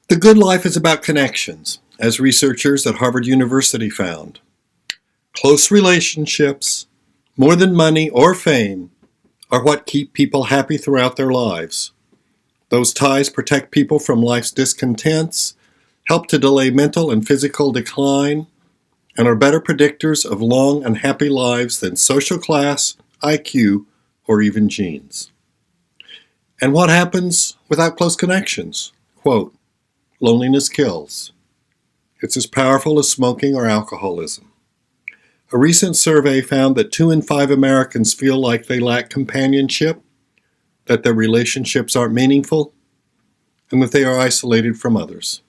The good life is about connections, as researchers at Harvard University found. Close relationships, more than money or fame, are what keep people happy throughout their lives. Those ties protect people from life's discontents, help to delay mental and physical decline, and are better predictors of long and happy lives than social class, IQ, or even genes. And what happens without close connections? Quote, loneliness kills. It's as powerful as smoking or alcoholism. A recent survey found that 2 in 5 Americans feel like they lack companionship, that their relationships aren't meaningful, and that they are isolated from others.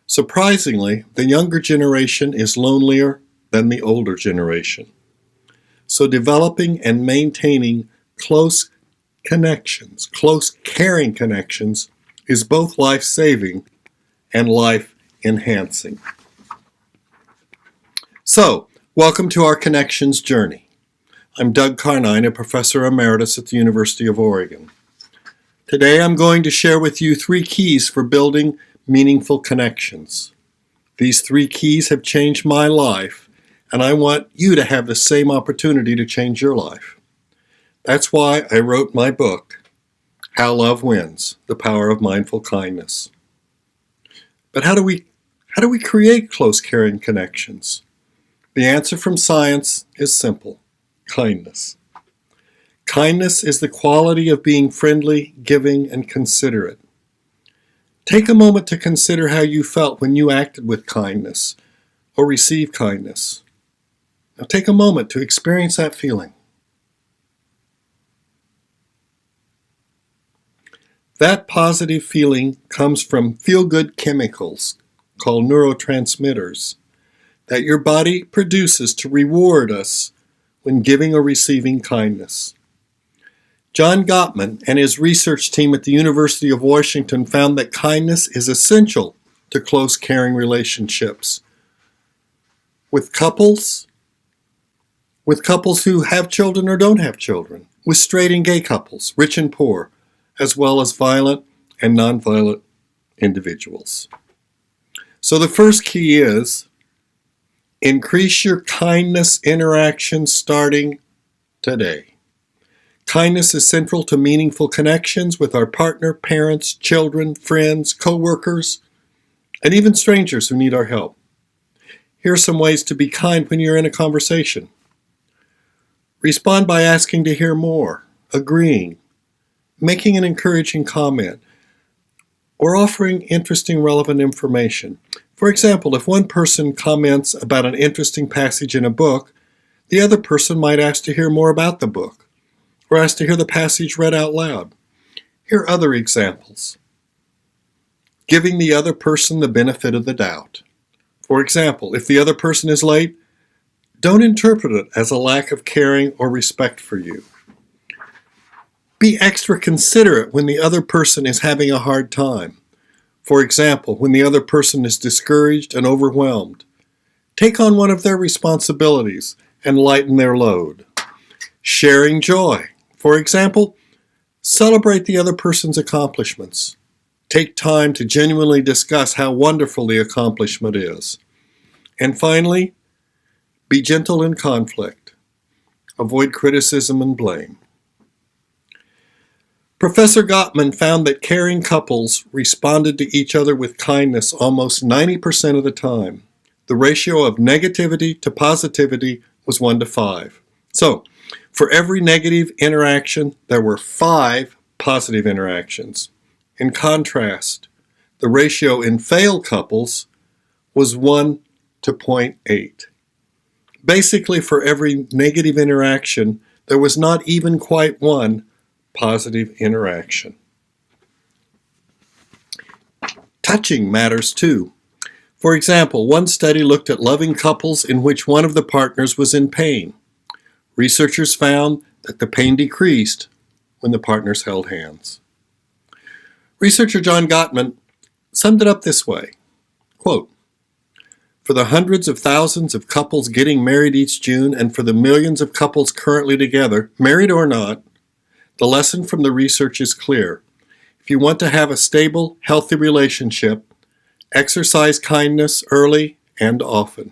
Surprisingly, the younger generation is lonelier than the older generation. So developing and maintaining close connections, close caring connections, is both life-saving and life-enhancing. So, welcome to our Connections journey. I'm Doug Carnine, a professor emeritus at the University of Oregon. Today I'm going to share with you 3 keys for building meaningful connections. These 3 keys have changed my life, and I want you to have the same opportunity to change your life. That's why I wrote my book, How Love Wins, The Power of Mindful Kindness. But how do we create close, caring connections? The answer from science is simple: kindness. Kindness is the quality of being friendly, giving, and considerate. Take a moment to consider how you felt when you acted with kindness or received kindness. Now take a moment to experience that feeling. That positive feeling comes from feel-good chemicals called neurotransmitters that your body produces to reward us when giving or receiving kindness. John Gottman and his research team at the University of Washington found that kindness is essential to close, caring relationships with couples who have children or don't have children, with straight and gay couples, rich and poor, as well as violent and nonviolent individuals. So the first key is increase your kindness interaction starting today. Kindness is central to meaningful connections with our partner, parents, children, friends, co-workers, and even strangers who need our help. Here are some ways to be kind when you're in a conversation. Respond by asking to hear more, agreeing, making an encouraging comment, or offering interesting, relevant information. For example, if one person comments about an interesting passage in a book, the other person might ask to hear more about the book, or ask to hear the passage read out loud. Here are other examples. Giving the other person the benefit of the doubt. For example, if the other person is late, don't interpret it as a lack of caring or respect for you. Be extra considerate when the other person is having a hard time. For example, when the other person is discouraged and overwhelmed. Take on one of their responsibilities and lighten their load. Sharing joy. For example, celebrate the other person's accomplishments. Take time to genuinely discuss how wonderful the accomplishment is. And finally, be gentle in conflict. Avoid criticism and blame. Professor Gottman found that caring couples responded to each other with kindness almost 90% of the time. The ratio of negativity to positivity was 1 to 5. So, for every negative interaction, there were 5 positive interactions. In contrast, the ratio in failed couples was 1 to 0.8. Basically, for every negative interaction, there was not even quite 1 positive interaction. Touching matters too. For example, one study looked at loving couples in which one of the partners was in pain. Researchers found that the pain decreased when the partners held hands. Researcher John Gottman summed it up this way, quote, for the hundreds of thousands of couples getting married each June and for the millions of couples currently together, married or not, the lesson from the research is clear. If you want to have a stable, healthy relationship, exercise kindness early and often.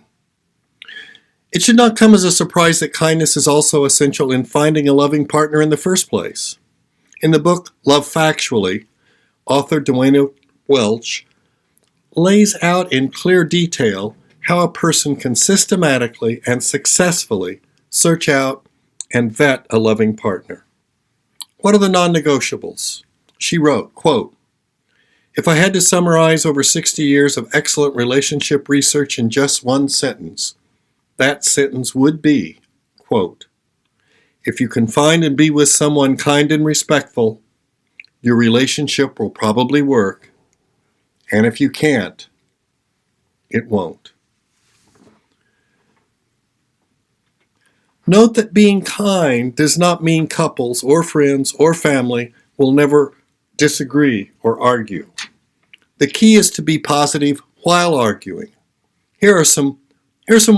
It should not come as a surprise that kindness is also essential in finding a loving partner in the first place. In the book Love Factually, author Dwayne Welch lays out in clear detail how a person can systematically and successfully search out and vet a loving partner. What are the non-negotiables? She wrote, quote, "If I had to summarize over 60 years of excellent relationship research in just one sentence, that sentence would be, quote, if you can find and be with someone kind and respectful, your relationship will probably work, and if you can't, it won't." Note that being kind does not mean couples or friends or family will never disagree or argue. The key is to be positive while arguing. Here are some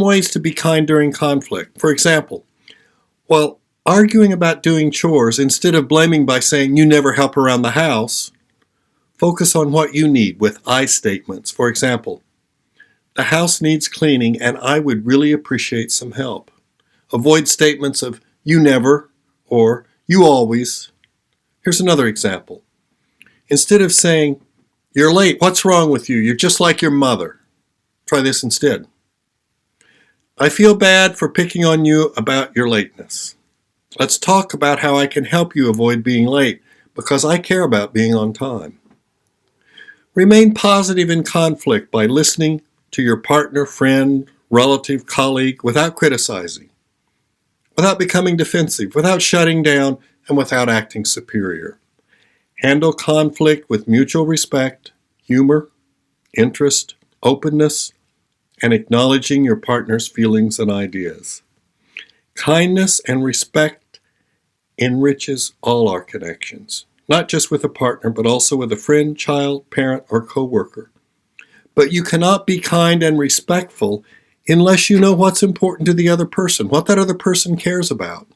ways to be kind during conflict. For example, while arguing about doing chores, instead of blaming by saying you never help around the house, focus on what you need with I statements. For example, the house needs cleaning and I would really appreciate some help. Avoid statements of you never or you always. Here's another example. Instead of saying, "You're late, what's wrong with you? You're just like your mother." Try this instead. "I feel bad for picking on you about your lateness. Let's talk about how I can help you avoid being late because I care about being on time." Remain positive in conflict by listening to your partner, friend, relative, colleague without criticizing, without becoming defensive, without shutting down, and without acting superior. Handle conflict with mutual respect, humor, interest, openness, and acknowledging your partner's feelings and ideas. Kindness and respect enriches all our connections, not just with a partner, but also with a friend, child, parent, or co-worker. But you cannot be kind and respectful unless you know what's important to the other person, what that other person cares about.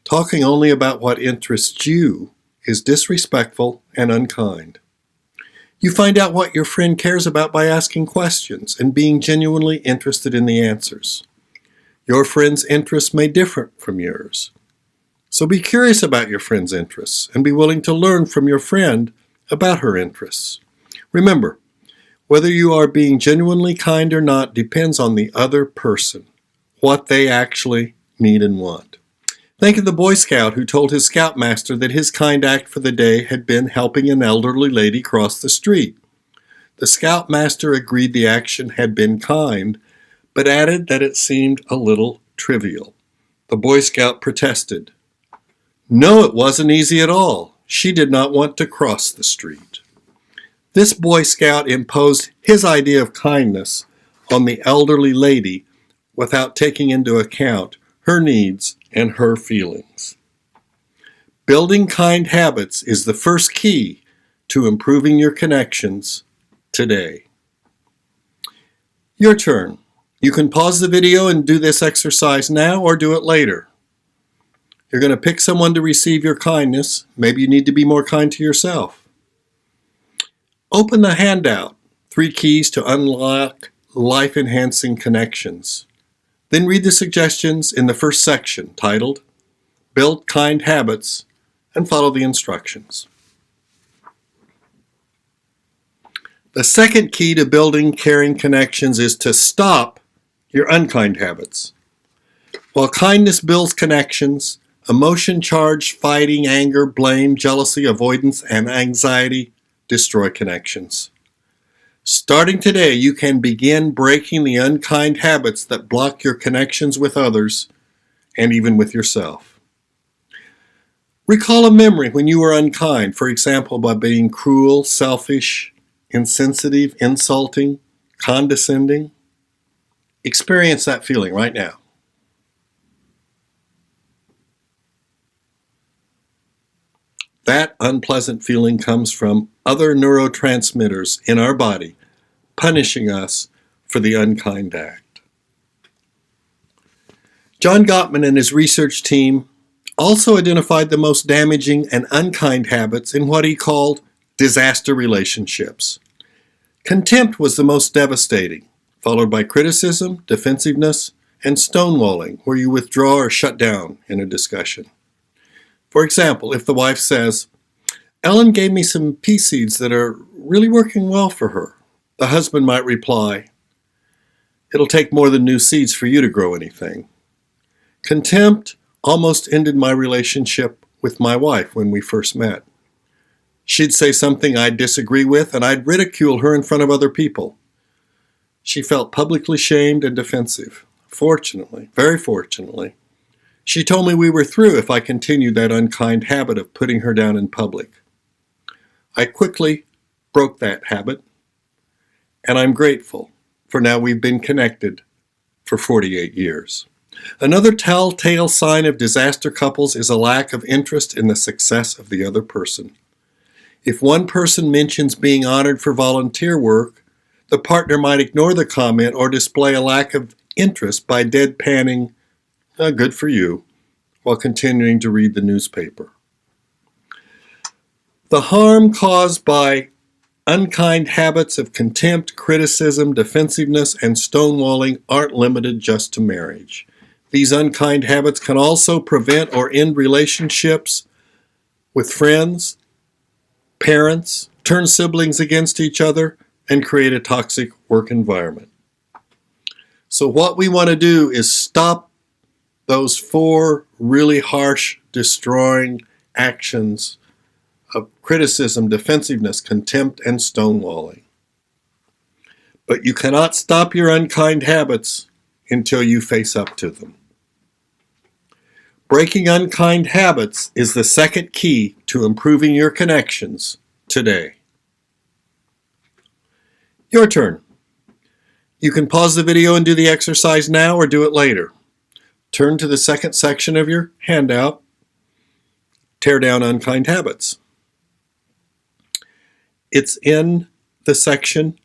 Talking only about what interests you is disrespectful and unkind. You find out what your friend cares about by asking questions and being genuinely interested in the answers. Your friend's interests may differ from yours. So be curious about your friend's interests and be willing to learn from your friend about her interests. Remember, whether you are being genuinely kind or not depends on the other person, what they actually need and want. Think of the Boy Scout who told his scoutmaster that his kind act for the day had been helping an elderly lady cross the street. The scoutmaster agreed the action had been kind, but added that it seemed a little trivial. The Boy Scout protested. "No, it wasn't easy at all. She did not want to cross the street." This Boy Scout imposed his idea of kindness on the elderly lady without taking into account her needs and her feelings. Building kind habits is the first key to improving your connections today. Your turn. You can pause the video and do this exercise now or do it later. You're going to pick someone to receive your kindness. Maybe you need to be more kind to yourself. Open the handout, 3 Keys to Unlock Life-Enhancing Connections. Then read the suggestions in the first section titled Build Kind Habits and follow the instructions. The second key to building caring connections is to stop your unkind habits. While kindness builds connections, emotion-charged fighting, anger, blame, jealousy, avoidance, and anxiety destroy connections. Starting today, you can begin breaking the unkind habits that block your connections with others and even with yourself. Recall a memory when you were unkind, for example, by being cruel, selfish, insensitive, insulting, condescending. Experience that feeling right now. That unpleasant feeling comes from other neurotransmitters in our body punishing us for the unkind act. John Gottman and his research team also identified the most damaging and unkind habits in what he called disaster relationships. Contempt was the most devastating, followed by criticism, defensiveness, and stonewalling, where you withdraw or shut down in a discussion. For example, if the wife says, "Ellen gave me some pea seeds that are really working well for her," the husband might reply, "It'll take more than new seeds for you to grow anything." Contempt almost ended my relationship with my wife when we first met. She'd say something I'd disagree with, and I'd ridicule her in front of other people. She felt publicly shamed and defensive. Fortunately, very fortunately, she told me we were through if I continued that unkind habit of putting her down in public. I quickly broke that habit, and I'm grateful, for now we've been connected for 48 years. Another telltale sign of disaster couples is a lack of interest in the success of the other person. If one person mentions being honored for volunteer work, the partner might ignore the comment or display a lack of interest by deadpanning, "Good for you," while continuing to read the newspaper. The harm caused by unkind habits of contempt, criticism, defensiveness, and stonewalling aren't limited just to marriage. These unkind habits can also prevent or end relationships with friends, parents, turn siblings against each other, and create a toxic work environment. So what we want to do is stop those 4 really harsh, destroying actions of criticism, defensiveness, contempt, and stonewalling. But you cannot stop your unkind habits until you face up to them. Breaking unkind habits is the second key to improving your connections today. Your turn. You can pause the video and do the exercise now or do it later. Turn to the second section of your handout, Tear Down Unkind Habits. It's in the section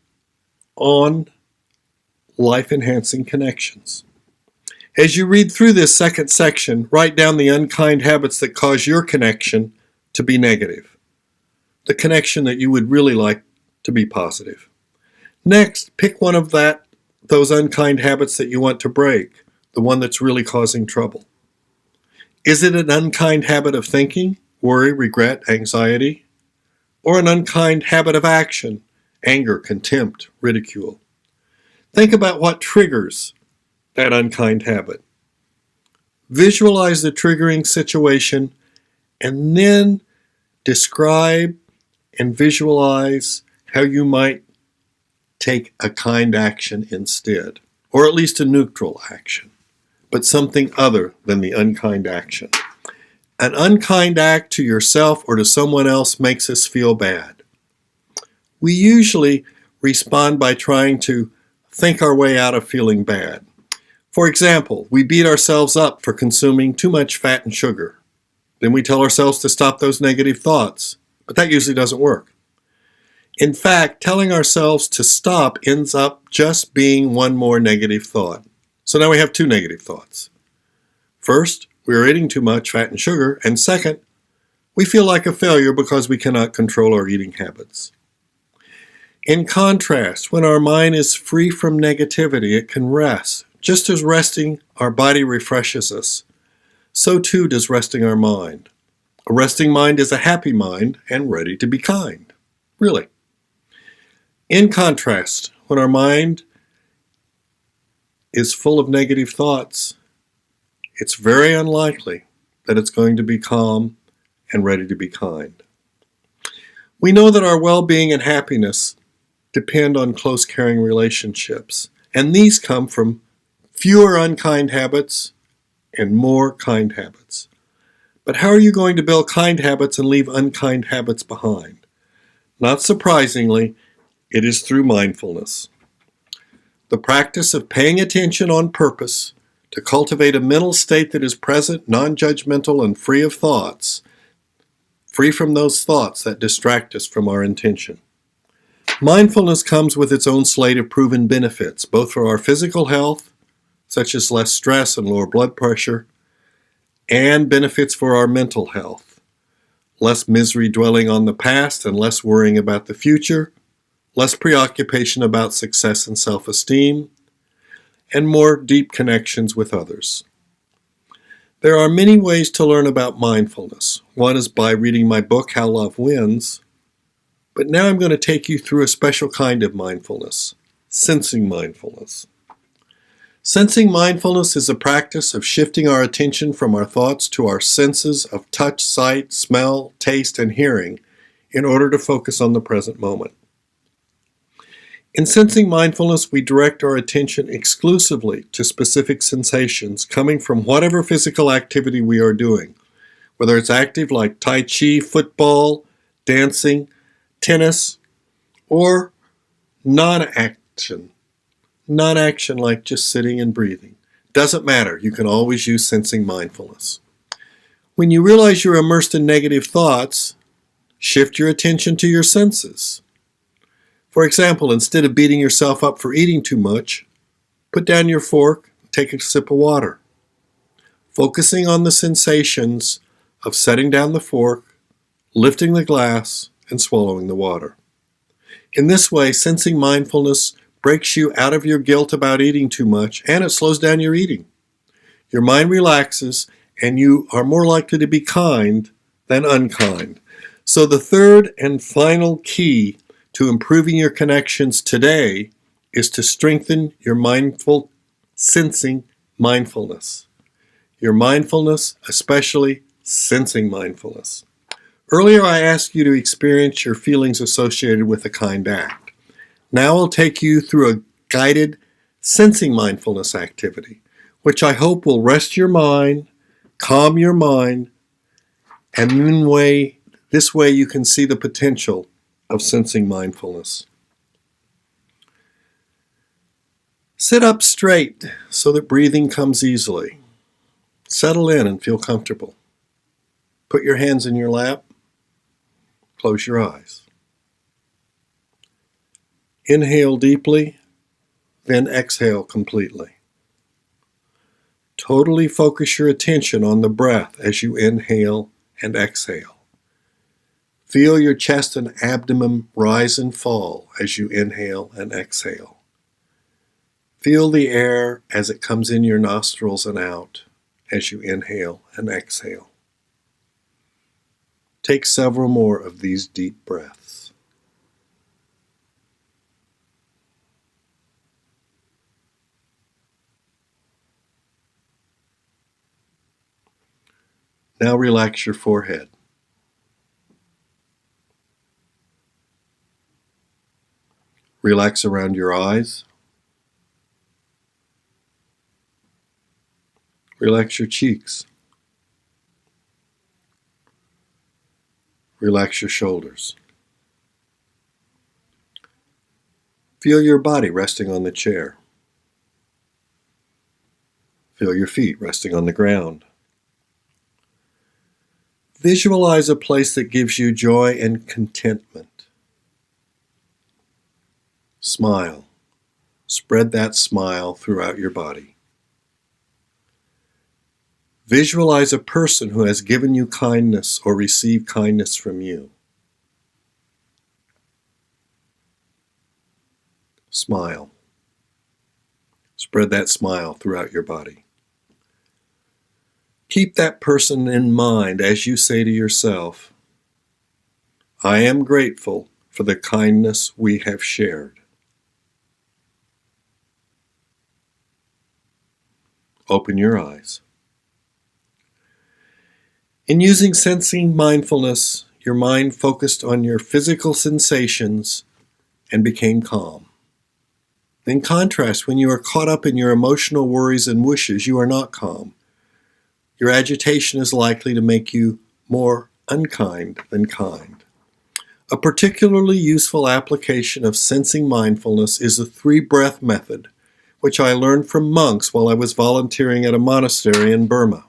on life-enhancing connections. As you read through this second section, write down the unkind habits that cause your connection to be negative, the connection that you would really like to be positive. Next, pick one of those unkind habits that you want to break, the one that's really causing trouble. Is it an unkind habit of thinking, worry, regret, anxiety? Or an unkind habit of action, anger, contempt, ridicule? Think about what triggers that unkind habit. Visualize the triggering situation and then describe and visualize how you might take a kind action instead, or at least a neutral action, but something other than the unkind action. An unkind act to yourself or to someone else makes us feel bad. We usually respond by trying to think our way out of feeling bad. For example, we beat ourselves up for consuming too much fat and sugar. Then we tell ourselves to stop those negative thoughts, but that usually doesn't work. In fact, telling ourselves to stop ends up just being one more negative thought. So now we have 2 negative thoughts. First, we are eating too much fat and sugar, and second, we feel like a failure because we cannot control our eating habits. In contrast, when our mind is free from negativity, it can rest. Just as resting our body refreshes us, so too does resting our mind. A resting mind is a happy mind and ready to be kind. Really. In contrast, when our mind is full of negative thoughts, it's very unlikely that it's going to be calm and ready to be kind. We know that our well-being and happiness depend on close, caring relationships, and these come from fewer unkind habits and more kind habits. But how are you going to build kind habits and leave unkind habits behind? Not surprisingly, it is through mindfulness. The practice of paying attention on purpose to cultivate a mental state that is present, non-judgmental, and free of thoughts, free from those thoughts that distract us from our intention. Mindfulness comes with its own slate of proven benefits, both for our physical health, such as less stress and lower blood pressure, and benefits for our mental health. Less misery dwelling on the past and less worrying about the future, less preoccupation about success and self-esteem, and more deep connections with others. There are many ways to learn about mindfulness. One is by reading my book, How Love Wins. But now I'm going to take you through a special kind of mindfulness, sensing mindfulness. Sensing mindfulness is a practice of shifting our attention from our thoughts to our senses of touch, sight, smell, taste, and hearing in order to focus on the present moment. In sensing mindfulness, we direct our attention exclusively to specific sensations coming from whatever physical activity we are doing, whether it's active like Tai Chi, football, dancing, tennis, or non-action like just sitting and breathing. Doesn't matter, you can always use sensing mindfulness. When you realize you're immersed in negative thoughts, shift your attention to your senses. For example, instead of beating yourself up for eating too much, put down your fork, take a sip of water. Focusing on the sensations of setting down the fork, lifting the glass, and swallowing the water. In this way, sensing mindfulness breaks you out of your guilt about eating too much, and it slows down your eating. Your mind relaxes, and you are more likely to be kind than unkind. So the third and final key to improving your connections today is to strengthen your mindful sensing mindfulness. Your mindfulness, especially sensing mindfulness. Earlier I asked you to experience your feelings associated with a kind act. Now I'll take you through a guided sensing mindfulness activity, which I hope will rest your mind, calm your mind, and this way you can see the potential of sensing mindfulness. Sit up straight so that breathing comes easily. Settle in and feel comfortable. Put your hands in your lap. Close your eyes. Inhale deeply, then exhale completely. Totally focus your attention on the breath as you inhale and exhale. Feel your chest and abdomen rise and fall as you inhale and exhale. Feel the air as it comes in your nostrils and out as you inhale and exhale. Take several more of these deep breaths. Now relax your forehead. Relax around your eyes. Relax your cheeks. Relax your shoulders. Feel your body resting on the chair. Feel your feet resting on the ground. Visualize a place that gives you joy and contentment. Smile. Spread that smile throughout your body. Visualize a person who has given you kindness or received kindness from you. Smile. Spread that smile throughout your body. Keep that person in mind as you say to yourself, I am grateful for the kindness we have shared. Open your eyes. In using sensing mindfulness, your mind focused on your physical sensations and became calm. In contrast, when you are caught up in your emotional worries and wishes, you are not calm. Your agitation is likely to make you more unkind than kind. A particularly useful application of sensing mindfulness is the 3-breath method, which I learned from monks while I was volunteering at a monastery in Burma.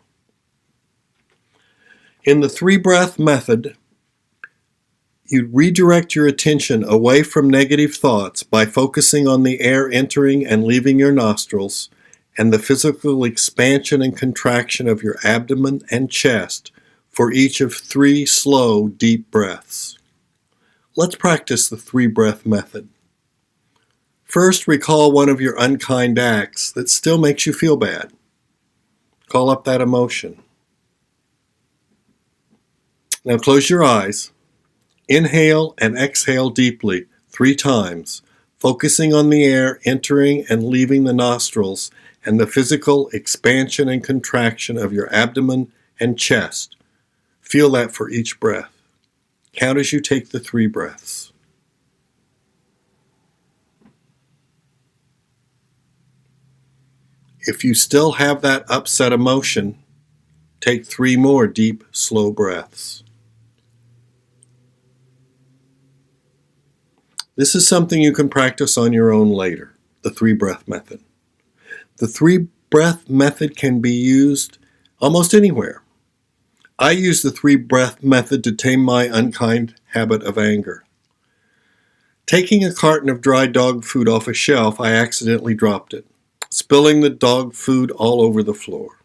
In the 3-breath method, you redirect your attention away from negative thoughts by focusing on the air entering and leaving your nostrils and the physical expansion and contraction of your abdomen and chest for each of 3 slow, deep breaths. Let's practice the 3-breath method. First, recall one of your unkind acts that still makes you feel bad. Call up that emotion. Now close your eyes. Inhale and exhale deeply 3 times, focusing on the air entering and leaving the nostrils and the physical expansion and contraction of your abdomen and chest. Feel that for each breath. Count as you take the 3 breaths. If you still have that upset emotion, take 3 more deep, slow breaths. This is something you can practice on your own later, the 3-breath method. The 3-breath method can be used almost anywhere. I use the 3-breath method to tame my unkind habit of anger. Taking a carton of dry dog food off a shelf, I accidentally dropped it, spilling the dog food all over the floor.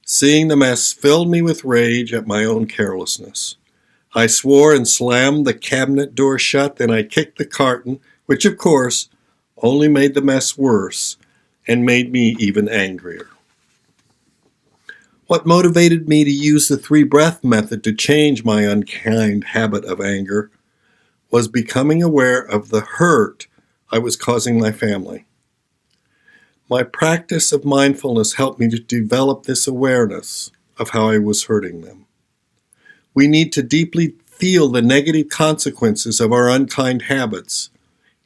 Seeing the mess filled me with rage at my own carelessness. I swore and slammed the cabinet door shut, then I kicked the carton, which of course only made the mess worse and made me even angrier. What motivated me to use the 3-breath method to change my unkind habit of anger was becoming aware of the hurt I was causing my family. My practice of mindfulness helped me to develop this awareness of how I was hurting them. We need to deeply feel the negative consequences of our unkind habits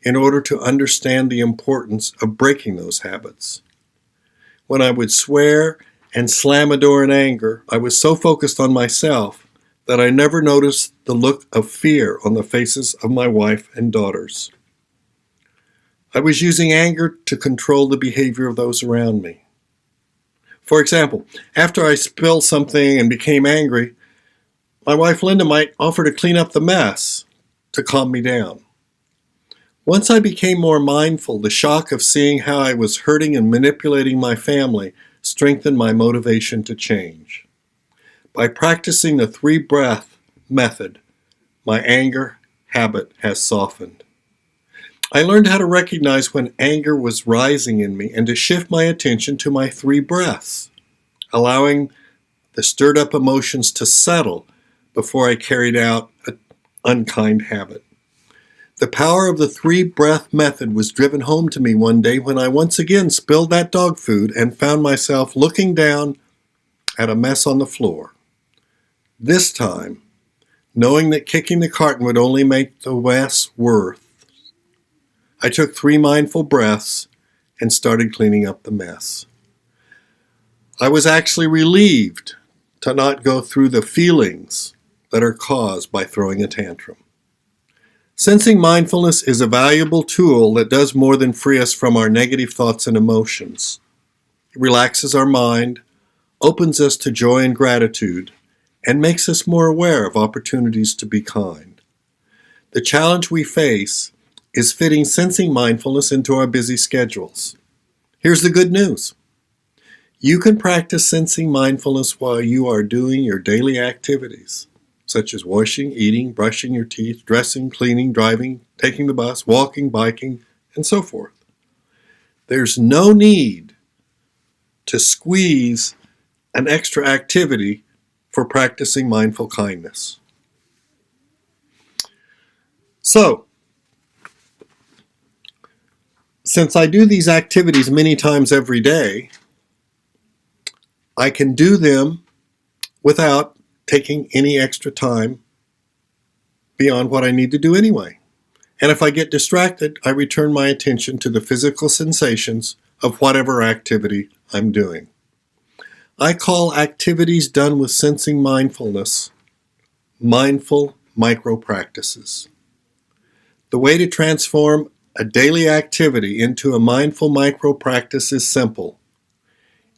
in order to understand the importance of breaking those habits. When I would swear and slam a door in anger, I was so focused on myself that I never noticed the look of fear on the faces of my wife and daughters. I was using anger to control the behavior of those around me. For example, after I spilled something and became angry, my wife Linda might offer to clean up the mess to calm me down. Once I became more mindful, the shock of seeing how I was hurting and manipulating my family strengthened my motivation to change. By practicing the 3-breath method, my anger habit has softened. I learned how to recognize when anger was rising in me and to shift my attention to my 3 breaths, allowing the stirred up emotions to settle before I carried out an unkind habit. The power of the 3-breath method was driven home to me one day when I once again spilled that dog food and found myself looking down at a mess on the floor. This time, knowing that kicking the carton would only make the mess worse, I took 3 mindful breaths and started cleaning up the mess. I was actually relieved to not go through the feelings that are caused by throwing a tantrum. Sensing mindfulness is a valuable tool that does more than free us from our negative thoughts and emotions. It relaxes our mind, opens us to joy and gratitude, and makes us more aware of opportunities to be kind. The challenge we face is fitting sensing mindfulness into our busy schedules. Here's the good news. You can practice sensing mindfulness while you are doing your daily activities, such as washing, eating, brushing your teeth, dressing, cleaning, driving, taking the bus, walking, biking, and so forth. There's no need to squeeze an extra activity for practicing mindful kindness. So, since I do these activities many times every day, I can do them without taking any extra time beyond what I need to do anyway. And if I get distracted, I return my attention to the physical sensations of whatever activity I'm doing. I call activities done with sensing mindfulness mindful micro-practices. The way to transform a daily activity into a mindful micro-practice is simple.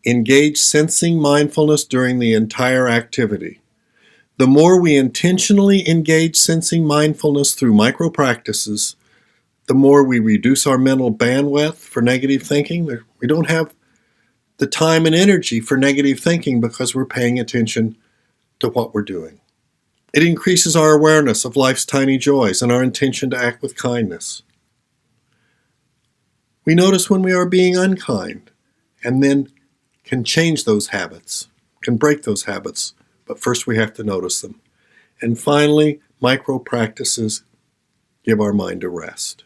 Engage sensing mindfulness during the entire activity. The more we intentionally engage sensing mindfulness through micro-practices, the more we reduce our mental bandwidth for negative thinking. We don't have the time and energy for negative thinking because we're paying attention to what we're doing. It increases our awareness of life's tiny joys and our intention to act with kindness. We notice when we are being unkind and then can change those habits, can break those habits, but first we have to notice them. And finally, micro practices give our mind a rest.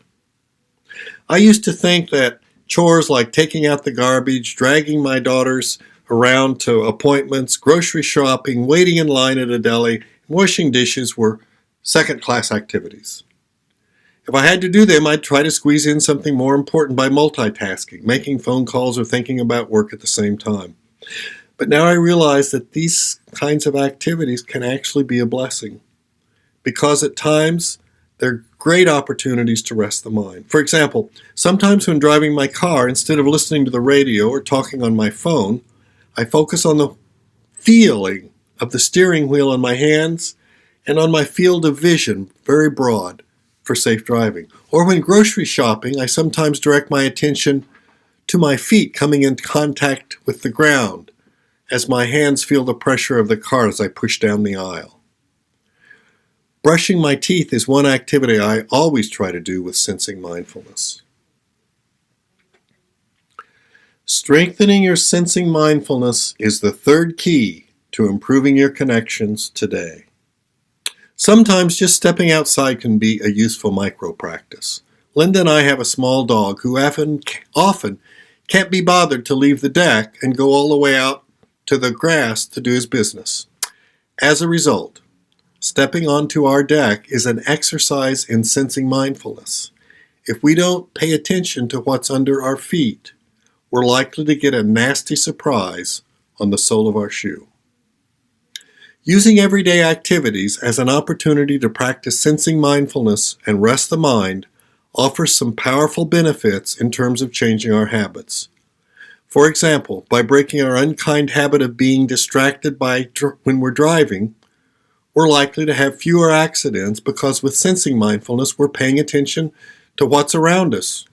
I used to think that chores like taking out the garbage, dragging my daughters around to appointments, grocery shopping, waiting in line at a deli, and washing dishes were second-class activities. If I had to do them, I'd try to squeeze in something more important by multitasking, making phone calls or thinking about work at the same time. But now I realize that these kinds of activities can actually be a blessing, because at times they're great opportunities to rest the mind. For example, sometimes when driving my car, instead of listening to the radio or talking on my phone, I focus on the feeling of the steering wheel in my hands and on my field of vision, very broad, for safe driving. Or when grocery shopping, I sometimes direct my attention to my feet coming in contact with the ground as my hands feel the pressure of the car as I push down the aisle. Brushing my teeth is one activity I always try to do with sensing mindfulness. Strengthening your sensing mindfulness is the third key to improving your connections today. Sometimes just stepping outside can be a useful micro practice. Linda and I have a small dog who often can't be bothered to leave the deck and go all the way out to the grass to do his business. As a result, stepping onto our deck is an exercise in sensing mindfulness. If we don't pay attention to what's under our feet, we're likely to get a nasty surprise on the sole of our shoe. Using everyday activities as an opportunity to practice sensing mindfulness and rest the mind offers some powerful benefits in terms of changing our habits. For example, by breaking our unkind habit of being distracted when we're driving, we're likely to have fewer accidents because with sensing mindfulness, we're paying attention to what's around us.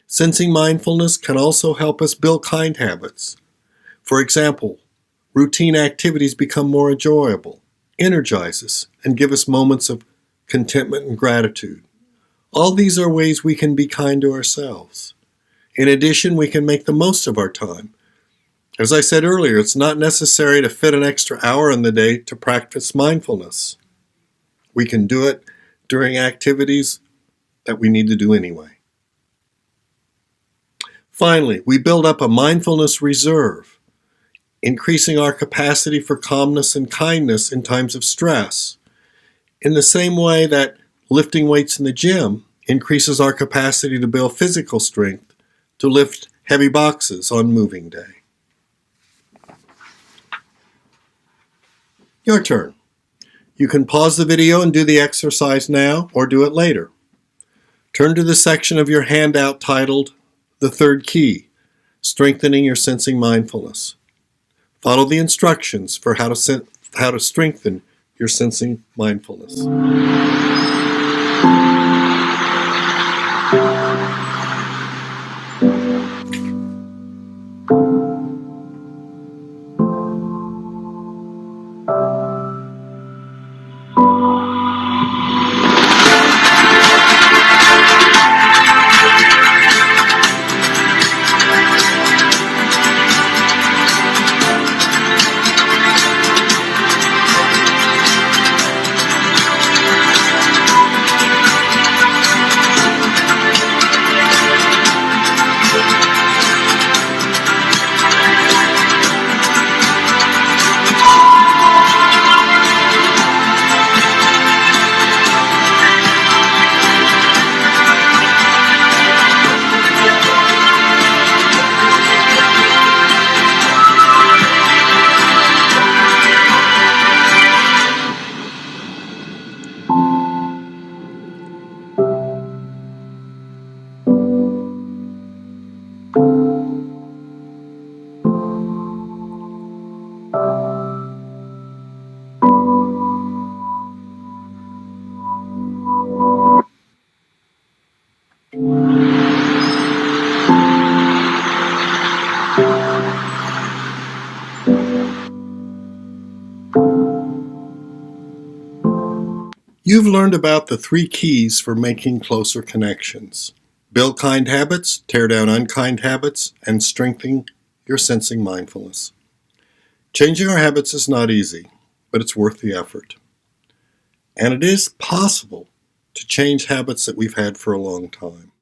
Sensing mindfulness can also help us build kind habits. For example, routine activities become more enjoyable, energize us, and give us moments of contentment and gratitude. All these are ways we can be kind to ourselves. In addition, we can make the most of our time. As I said earlier, it's not necessary to fit an extra hour in the day to practice mindfulness. We can do it during activities that we need to do anyway. Finally, we build up a mindfulness reserve, increasing our capacity for calmness and kindness in times of stress, in the same way that lifting weights in the gym increases our capacity to build physical strength to lift heavy boxes on moving day. Your turn. You can pause the video and do the exercise now or do it later. Turn to the section of your handout titled The Third Key, Strengthening Your Sensing Mindfulness. Follow the instructions for how to strengthen your sensing mindfulness. You've learned about the 3 keys for making closer connections. Build kind habits, tear down unkind habits, and strengthen your sensing mindfulness. Changing our habits is not easy, but it's worth the effort. And it is possible to change habits that we've had for a long time.